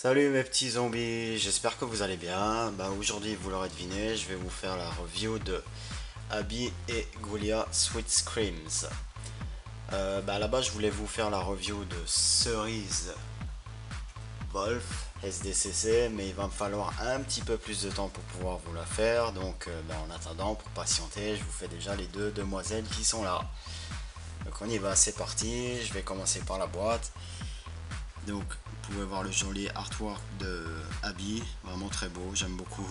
Salut mes petits zombies, j'espère que vous allez bien. Aujourd'hui, vous l'aurez deviné, je vais vous faire la review de Abby et Goulia Sweet Screams. À la base, je voulais vous faire la review de Cerise Wolf SDCC, mais il va me falloir un petit peu plus de temps pour pouvoir vous la faire. Donc, en attendant, pour patienter, je vous fais déjà les deux demoiselles qui sont là. Donc, on y va, c'est parti. Je vais commencer par la boîte. Donc, vous pouvez voir le joli artwork de Abby, vraiment très beau, j'aime beaucoup.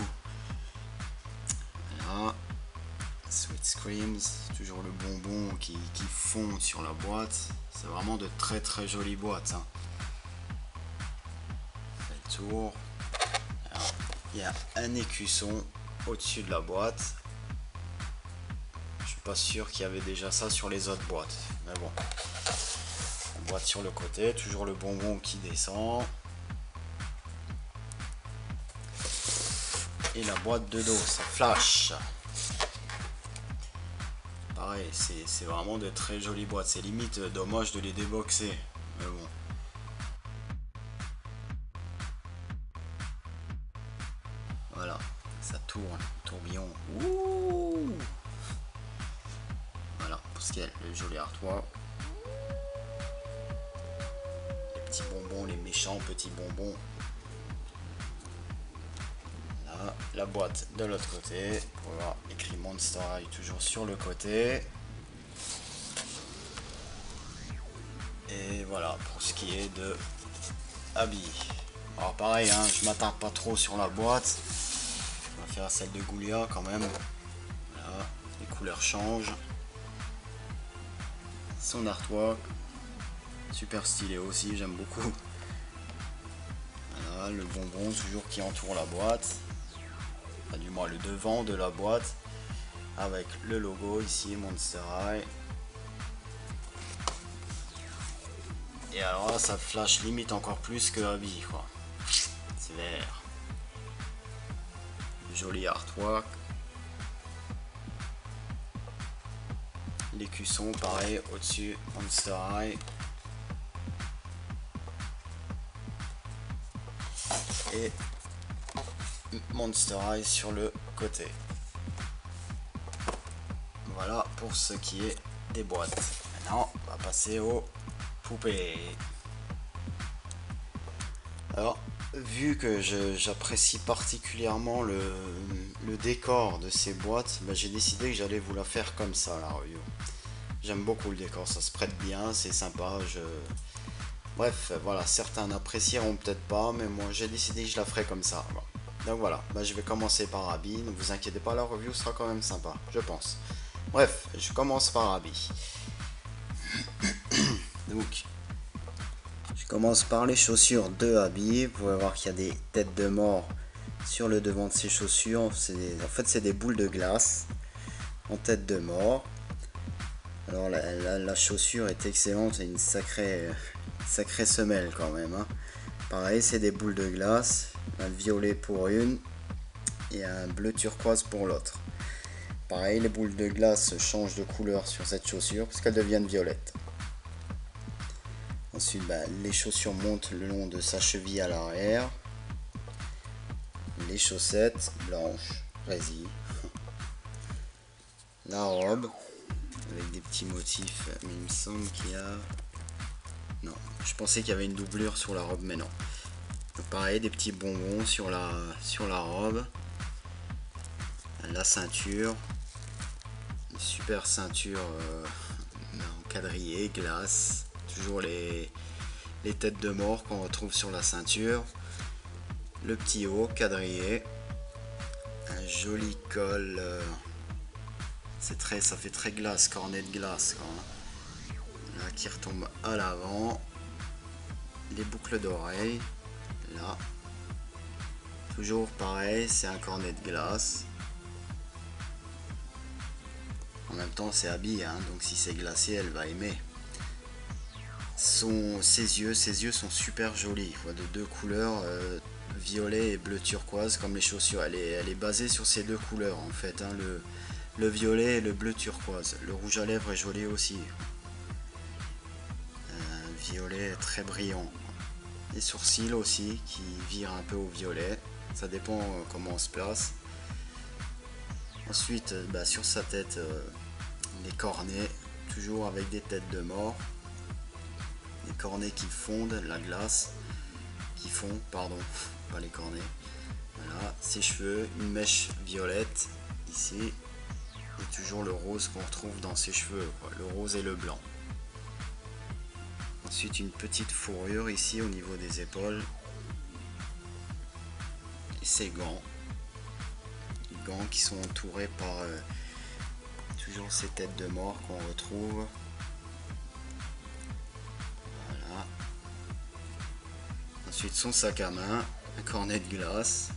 Là, Sweet Screams, toujours le bonbon qui fond sur la boîte. C'est vraiment de très très jolies boîtes. Fait le tour. Alors, il y a un écusson au-dessus de la boîte. Je suis pas sûr qu'il y avait déjà ça sur les autres boîtes, mais bon. La boîte sur le côté, toujours le bonbon qui descend. Et la boîte de dos, ça flash. Pareil, c'est vraiment de très jolies boîtes. C'est limite dommage de les déboxer. Mais bon. Voilà, ça tourne, tourbillon. Ouh, voilà, pour ce qui est le joli artois. Les petits bonbons, les méchants petits bonbons. Là, la boîte de l'autre côté. Pour voir écrit Monster High toujours sur le côté. Et voilà pour ce qui est de Abby. Alors pareil, je m'attarde pas trop sur la boîte. On va faire celle de Goulia quand même. Voilà, les couleurs changent. Son artwork, super stylé aussi, j'aime beaucoup. Voilà, le bonbon toujours qui entoure la boîte. Enfin, du moins le devant de la boîte. Avec le logo ici, Monster High. Et alors là, ça flash limite encore plus que Abby, quoi. C'est vert. Joli artwork. L'écusson, pareil, au-dessus, Monster High. Et Monster High sur le côté. Voilà pour ce qui est des boîtes. Maintenant, on va passer aux poupées. Alors, vu que j'apprécie particulièrement le décor de ces boîtes, j'ai décidé que j'allais vous la faire comme ça, la review. J'aime beaucoup le décor, ça se prête bien, c'est sympa. Bref, voilà, certains n'apprécieront peut-être pas, mais moi j'ai décidé que je la ferai comme ça. Voilà. Donc voilà, je vais commencer par Abby, ne vous inquiétez pas, la review sera quand même sympa, je pense. Bref, je commence par Abby. Donc, je commence par les chaussures de Abby. Vous pouvez voir qu'il y a des têtes de mort sur le devant de ses chaussures. En fait, c'est des boules de glace en tête de mort. Alors, la chaussure est excellente, c'est une sacrée semelle quand même. Pareil, c'est des boules de glace, un violet pour une et un bleu turquoise pour l'autre. Pareil, les boules de glace changent de couleur sur cette chaussure parce qu'elles deviennent violettes. Ensuite, les chaussures montent le long de sa cheville à l'arrière. Les chaussettes blanches, résille. La robe avec des petits motifs, mais il me semble qu'il y a... Non, je pensais qu'il y avait une doublure sur la robe, mais non. Donc pareil, des petits bonbons sur la robe. La ceinture. Une super ceinture en quadrillé, glace. Toujours les têtes de mort qu'on retrouve sur la ceinture. Le petit haut quadrillé. Un joli col. Ça fait très glace, cornet de glace quand même. Là qui retombe à l'avant. Les boucles d'oreilles. Là. Toujours pareil, c'est un cornet de glace. En même temps c'est Abby, donc si c'est glacé elle va aimer. Ses yeux sont super jolis, de deux couleurs, violet et bleu turquoise comme les chaussures. Elle est basée sur ces deux couleurs en fait, le violet et le bleu turquoise. Le rouge à lèvres est joli aussi, un violet très brillant. Les sourcils aussi qui virent un peu au violet. Ça dépend comment on se place. Ensuite, sur sa tête, les cornets, toujours avec des têtes de mort. Les cornets qui fondent, la glace, qui fond, pardon, pas les cornets. Voilà, ses cheveux, une mèche violette ici. Et toujours le rose qu'on retrouve dans ses cheveux, quoi, le rose et le blanc. Ensuite, une petite fourrure ici au niveau des épaules. Et ses gants. Les gants qui sont entourés par toujours ces têtes de mort qu'on retrouve. Voilà. Ensuite, son sac à main, un cornet de glace.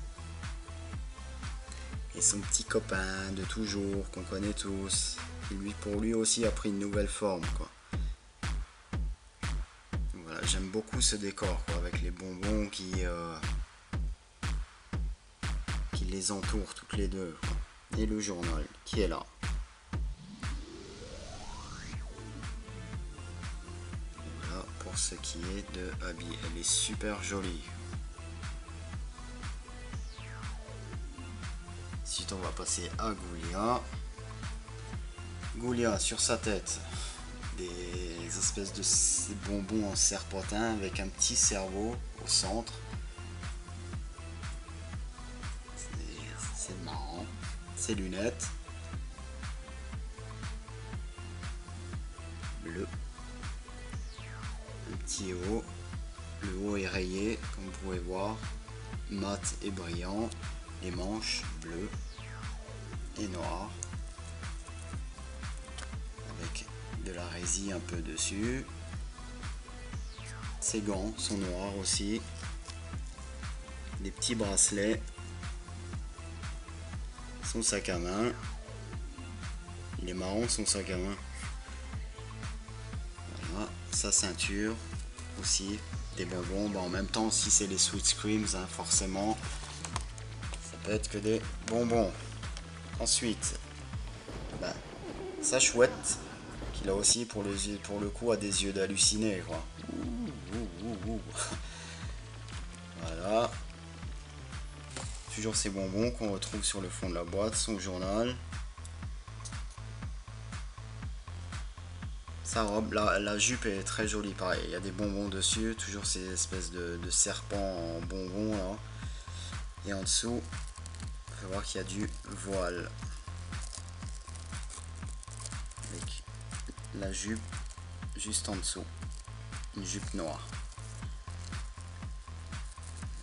Et son petit copain de toujours qu'on connaît tous. Qui pour lui aussi a pris une nouvelle forme, quoi. Voilà, j'aime beaucoup ce décor, quoi, avec les bonbons qui les entourent toutes les deux, quoi. Et le journal qui est là. Voilà pour ce qui est de Abby. Elle est super jolie. Ensuite on va passer à Ghoulia. Ghoulia sur sa tête, des espèces de bonbons en serpentin avec un petit cerveau au centre. C'est marrant. Ses lunettes. Bleu. Un petit haut. Le haut est rayé, comme vous pouvez voir. Mat et brillant. Les manches bleues et noires. Avec de la résille un peu dessus. Ses gants sont noirs aussi. Des petits bracelets. Son sac à main. Il est marrant son sac à main. Voilà, sa ceinture aussi. Des bonbons. En même temps, si c'est les Sweet Screams, hein, forcément, ça peut être que des bonbons. Ensuite, sa chouette, qui là aussi pour le coup a des yeux d'halluciné, quoi. Voilà. Toujours ces bonbons qu'on retrouve sur le fond de la boîte, son journal. Sa robe, la jupe est très jolie, pareil, il y a des bonbons dessus, toujours ces espèces de serpents en bonbons là. Et en dessous, il faut voir qu'il y a du voile. Avec la jupe juste en dessous, une jupe noire.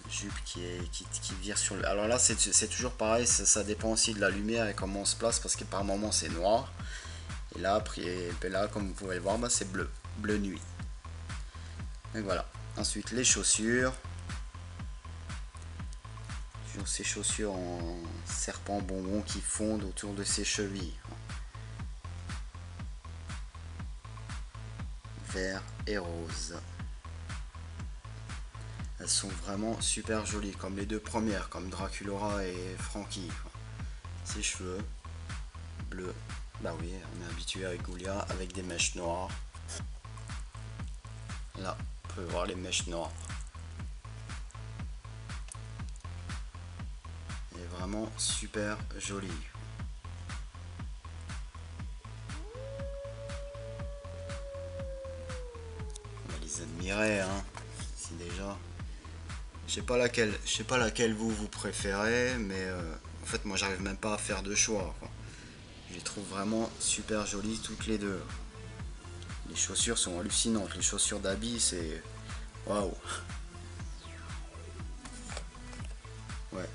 Jupe qui vire sur le... Alors là c'est toujours pareil, ça dépend aussi de la lumière et comment on se place, parce que par moment c'est noir. Et là, comme vous pouvez le voir, c'est bleu nuit. Donc voilà. Ensuite les chaussures. Toujours ces chaussures en serpent bonbon qui fondent autour de ses chevilles. Vert et rose. Elles sont vraiment super jolies, comme les deux premières, comme Draculaura et Frankie. Ses cheveux bleus. Bah oui, on est habitué avec Ghoulia, avec des mèches noires. Là, on peut voir les mèches noires. Elle est vraiment super jolie. On va les admirer, hein. Si déjà. Je sais pas laquelle vous préférez, mais en fait moi j'arrive même pas à faire de choix, quoi. Je les trouve vraiment super jolies toutes les deux. Les chaussures sont hallucinantes. Les chaussures d'Abby, c'est... Waouh. Ouais.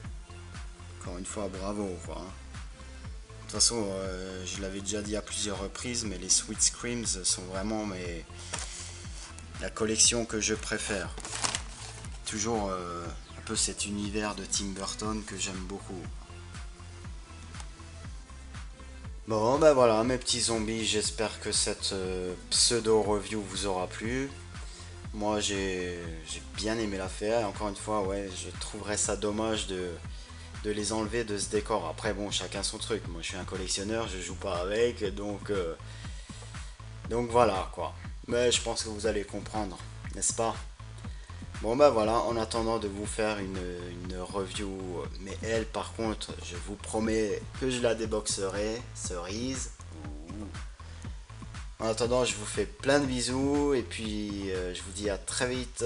Encore une fois, bravo, quoi. De toute façon, je l'avais déjà dit à plusieurs reprises, mais les Sweet Screams sont vraiment la collection que je préfère. Toujours un peu cet univers de Tim Burton que j'aime beaucoup. Bon ben voilà mes petits zombies, j'espère que cette pseudo review vous aura plu. Moi j'ai bien aimé l'affaire et encore une fois ouais je trouverais ça dommage de les enlever de ce décor. Après bon chacun son truc, moi je suis un collectionneur, je joue pas avec donc voilà quoi. Mais je pense que vous allez comprendre, n'est-ce pas? Bon bah voilà, en attendant de vous faire une review, mais elle par contre, je vous promets que je la déboxerai, cerise. En attendant, je vous fais plein de bisous et puis je vous dis à très vite.